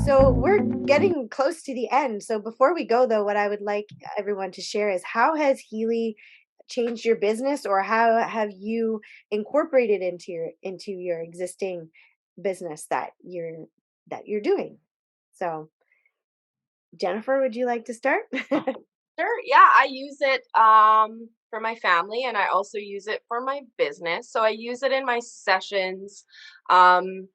So we're getting close to the end. So before we go, though, what I would like everyone to share is how has Healy changed your business, or how have you incorporated into your existing business that you're doing? So, Jennifer, would you like to start? Sure. Yeah, I use it for my family and I also use it for my business. So I use it in my sessions. Um,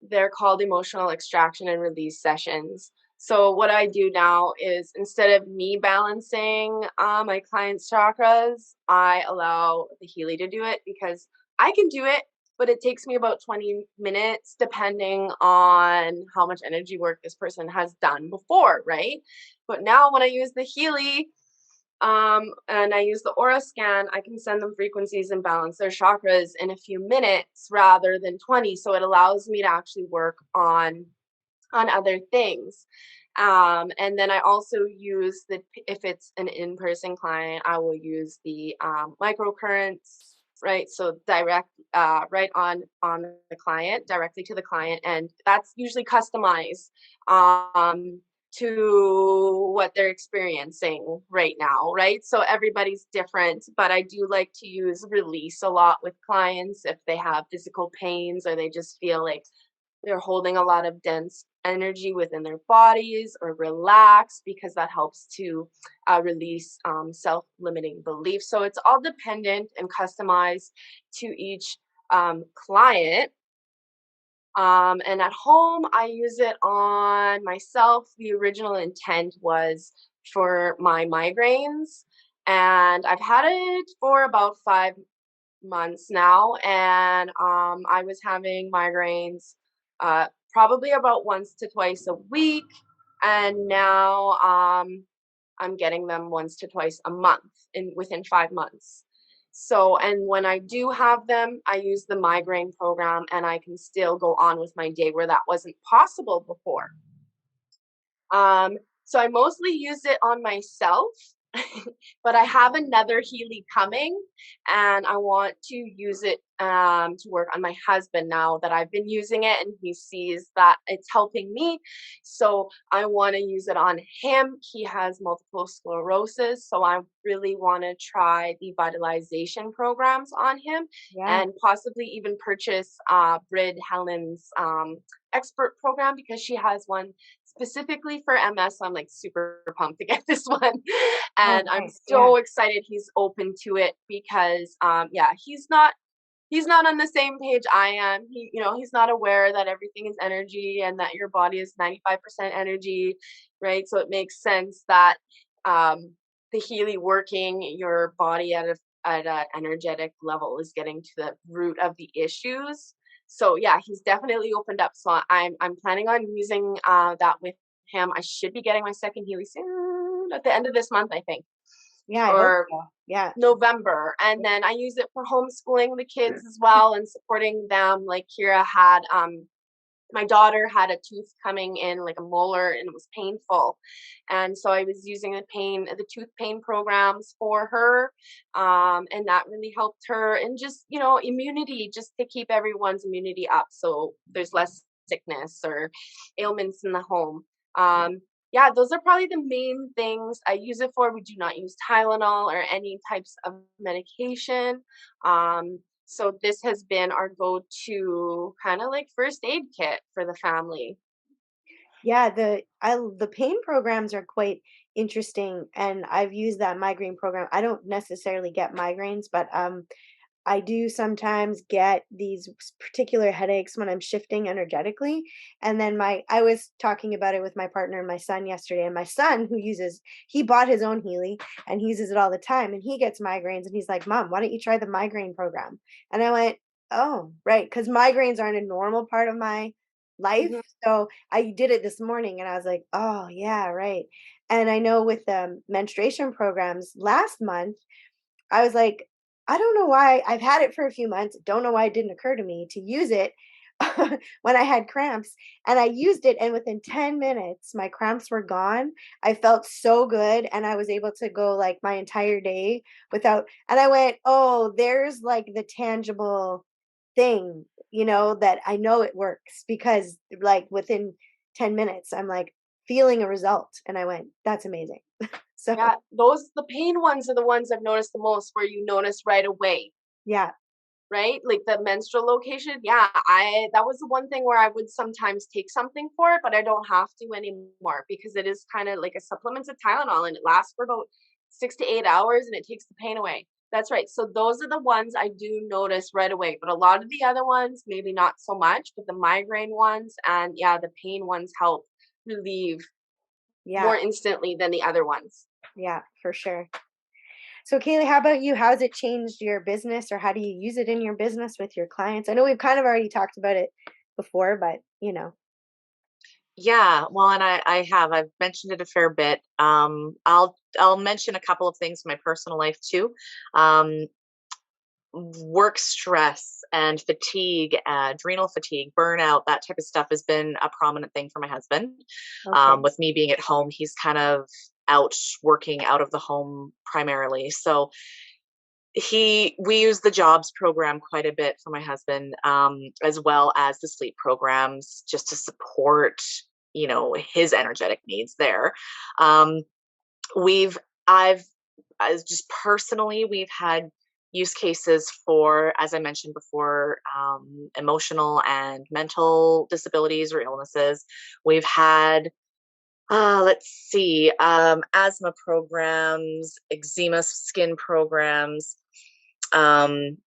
they're called emotional extraction and release sessions. So what I do now is instead of me balancing my clients' chakras, I allow the Healy to do it because I can do it, but it takes me about 20 minutes depending on how much energy work this person has done before, right? But now when I use the Healy, and I use the aura scan, I can send them frequencies and balance their chakras in a few minutes rather than 20. So it allows me to actually work on other things. And then I also use if it's an in-person client, I will use the microcurrents, right? So direct, right on the client, directly to the client, and that's usually customized to what they're experiencing right now, right? So everybody's different, but I do like to use release a lot with clients if they have physical pains or they just feel like they're holding a lot of dense energy within their bodies or relax because that helps to release self-limiting beliefs. So it's all dependent and customized to each client. And at home, I use it on myself. The original intent was for my migraines, and I've had it for about 5 months now. And I was having migraines probably about once to twice a week, and now I'm getting them once to twice a month in within 5 months. So, and when I do have them, I use the migraine program and I can still go on with my day where that wasn't possible before. So I mostly use it on myself, but I have another Healy coming, and I want to use it to work on my husband now that I've been using it, and he sees that it's helping me. So I want to use it on him. He has multiple sclerosis, so I really want to try the vitalization programs on him, Yeah. and possibly even purchase Brid Helen's expert program because she has one specifically for MS. So I'm like super pumped to get this one. Oh, And I'm nice. Yeah. so excited he's open to it because yeah, he's not on the same page I am. He's not aware that everything is energy and that your body is 95% energy, right? So it makes sense that um the Healy working your body at a energetic level is getting to the root of the issues. So yeah, he's definitely opened up. So I'm planning on using that with him. I should be getting my second Healy soon at the end of this month, I think, Yeah, I hope or so. Yeah. November. And then I use it for homeschooling the kids as well and supporting them. Like Kira had my daughter had a tooth coming in, like a molar, and it was painful. And so I was using the tooth pain programs for her. And that really helped her. And just, immunity, just to keep everyone's immunity up. So there's less sickness or ailments in the home. Yeah, those are probably the main things I use it for. We do not use Tylenol or any types of medication. So this has been our go-to kind of like first aid kit for the family. Yeah, the pain programs are quite interesting, and I've used that migraine program. I don't necessarily get migraines, but I do sometimes get these particular headaches when I'm shifting energetically. And then I was talking about it with my partner and my son yesterday, and my son he bought his own Healy and he uses it all the time, and he gets migraines, and he's like, "Mom, why don't you try the migraine program?" And I went, "Oh, right, because migraines aren't a normal part of my life." Mhm. So I did it this morning and I was like, "Oh, yeah, right." And I know with the menstruation programs last month, I was like, I don't know why I've had it for a few months. Don't know why it didn't occur to me to use it when I had cramps. And I used it, and within 10 minutes, my cramps were gone. I felt so good, and I was able to go like my entire day without. And I went, oh, there's like the tangible thing, that I know it works because like within 10 minutes, I'm like feeling a result. And I went, that's amazing. So, Yeah, those the pain ones are the ones I've noticed the most where you notice right away. yeah, Right? Like the menstrual location. Yeah, I that was the one thing where I would sometimes take something for it, but I don't have to anymore because it is kind of like a supplement to Tylenol and it lasts for about 6 to 8 hours and it takes the pain away. That's right. So those are the ones I do notice right away. But a lot of the other ones, maybe not so much, but the migraine ones and yeah, the pain ones help relieve yeah, more instantly than the other ones. yeah, for sure. So, Kaylee, how about you? How has it changed your business, or how do you use it in your business with your clients? I know we've kind of already talked about it before, but Yeah, well, and I've mentioned it a fair bit. I'll mention a couple of things in my personal life too. Um, Work stress and fatigue, adrenal fatigue, burnout, that type of stuff has been a prominent thing for my husband. okay, With me being at home, he's kind of out working out of the home primarily. So we use the jobs program quite a bit for my husband, as well as the sleep programs, just to support his energetic needs there. um, we've I've as just personally, we've had use cases for, as I mentioned before, emotional and mental disabilities or illnesses. We've had let's see, asthma programs, eczema skin programs. um,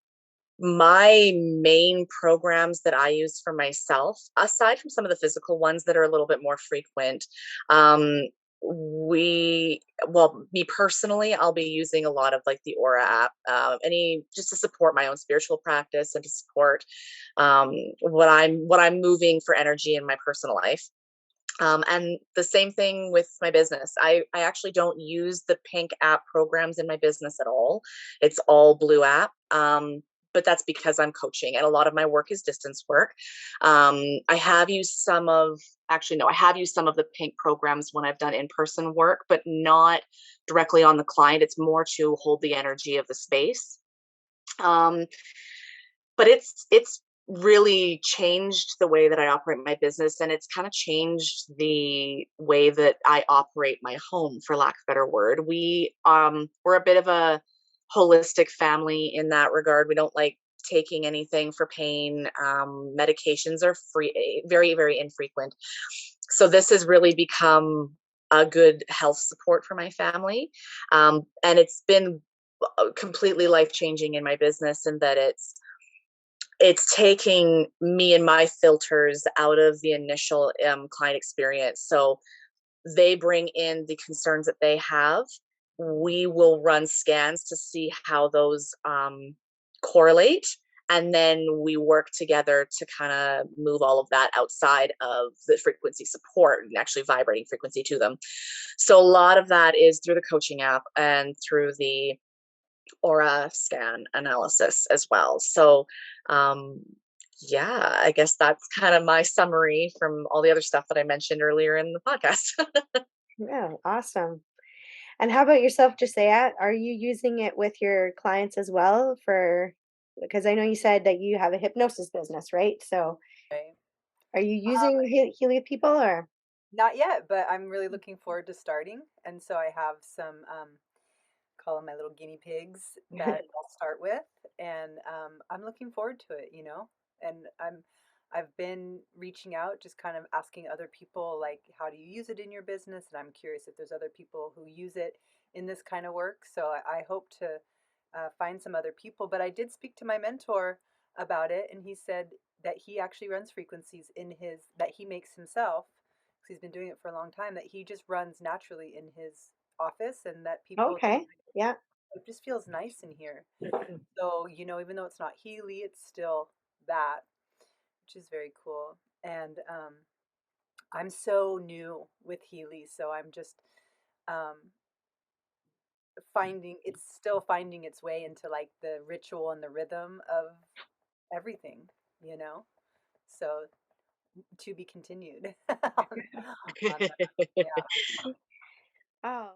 my main programs that I use for myself, aside from some of the physical ones that are a little bit more frequent, um, me personally, I'll be using a lot of like the Aura app, any just to support my own spiritual practice and to support what I'm moving for energy in my personal life. And the same thing with my business. I actually don't use the pink app programs in my business at all. It's all blue app. But that's because I'm coaching and a lot of my work is distance work. I have used some of, actually, no, I have used some of the pink programs when I've done in person work, but not directly on the client. It's more to hold the energy of the space. Um, but it's really changed the way that I operate my business, and it's kind of changed the way that I operate my home, for lack of a better word. We're a bit of a holistic family in that regard. We don't like taking anything for pain. Medications are free, very, very infrequent. So this has really become a good health support for my family. And it's been completely life changing in my business, in that it's taking me and my filters out of the initial client experience. So they bring in the concerns that they have. We will run scans to see how those correlate. And then we work together to kind of move all of that outside of the frequency support and actually vibrating frequency to them. So a lot of that is through the coaching app and through the Aura scan analysis as well. So, um, yeah, I guess that's kind of my summary from all the other stuff that I mentioned earlier in the podcast. yeah, awesome. And how about yourself, Josiah? Are you using it with your clients as well? Because I know you said that you have a hypnosis business, right? So Right. are you Um, using healing with people, or? Not yet, but I'm really looking forward to starting. And so I have some, call them my little guinea pigs that I'll start with, and I'm looking forward to it, you know. And I've been reaching out, just kind of asking other people, like, how do you use it in your business? And I'm curious if there's other people who use it in this kind of work. So I hope to find some other people. But I did speak to my mentor about it, and he said that he actually runs frequencies in his that he makes himself, because he's been doing it for a long time. That he just runs naturally in his office, and that people just Okay. Yeah. it just feels nice in here. So, even though it's not Healy, it's still that, which is very cool. And I'm so new with Healy, so I'm just um, it's still finding its way into like the ritual and the rhythm of everything, you know? So to be continued on that. Yeah. Oh.